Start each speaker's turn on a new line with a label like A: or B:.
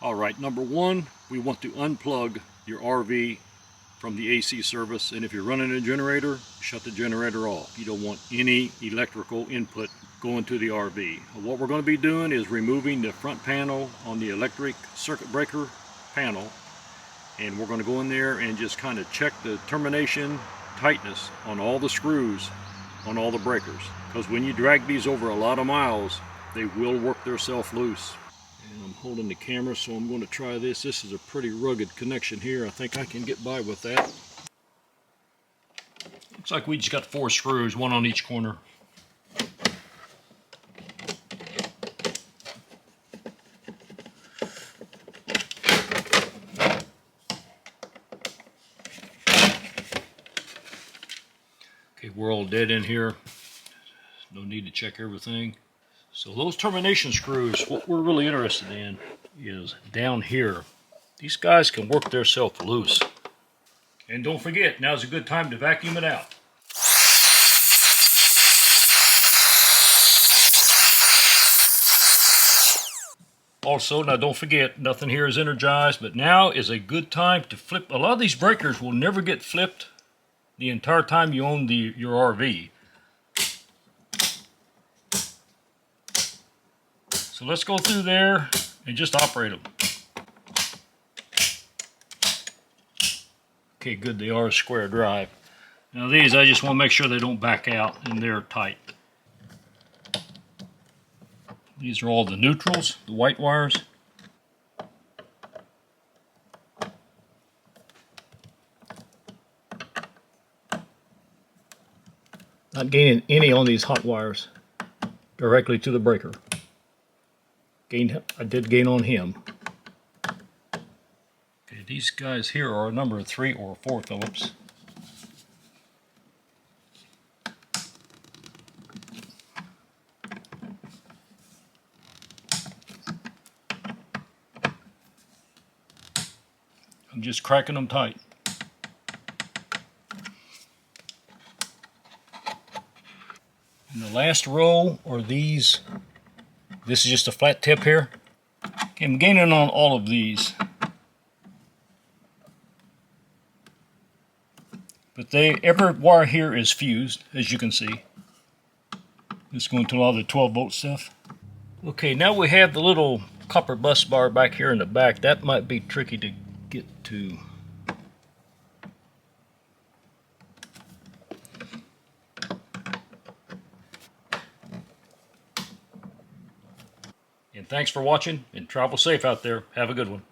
A: Alright, number one, we want to unplug your RV from the AC service, and if you're running a generator, shut the generator off. You don't want any electrical input going to the RV. What we're going to be doing is removing the front panel on the electric circuit breaker panel, and we're going to go in there and just kind of check the termination tightness on all the screws on all the breakers, because when you drag these over a lot of miles, they will work themselves loose. And I'm holding the camera, so I'm going to try this. This is a pretty rugged connection here. I think I can get by with that. Looks like we just got 4 screws, one on each corner. Okay, we're all dead in here. No need to check everything. So those termination screws, what we're really interested in is down here. These guys can work themselves loose. And don't forget, now's a good time to vacuum it out. Also, now don't forget, nothing here is energized, but now is a good time to flip. A lot of these breakers will never get flipped the entire time you own your RV. So let's go through there and just operate them. Okay, good, they are a square drive. Now these, I just want to make sure they don't back out and they're tight. These are all the neutrals, the white wires. Not gaining any on these hot wires directly to the breaker. I did gain on him. Okay, these guys here are a number of 3 or 4 Phillips. I'm just cracking them tight. And the last row are these. This is just a flat tip here. Okay, I'm gaining on all of these. But every wire here is fused, as you can see. It's going to a lot of the 12 volt stuff. Okay, now we have the little copper bus bar back here in the back. That might be tricky to get to. And thanks for watching, and travel safe out there. Have a good one.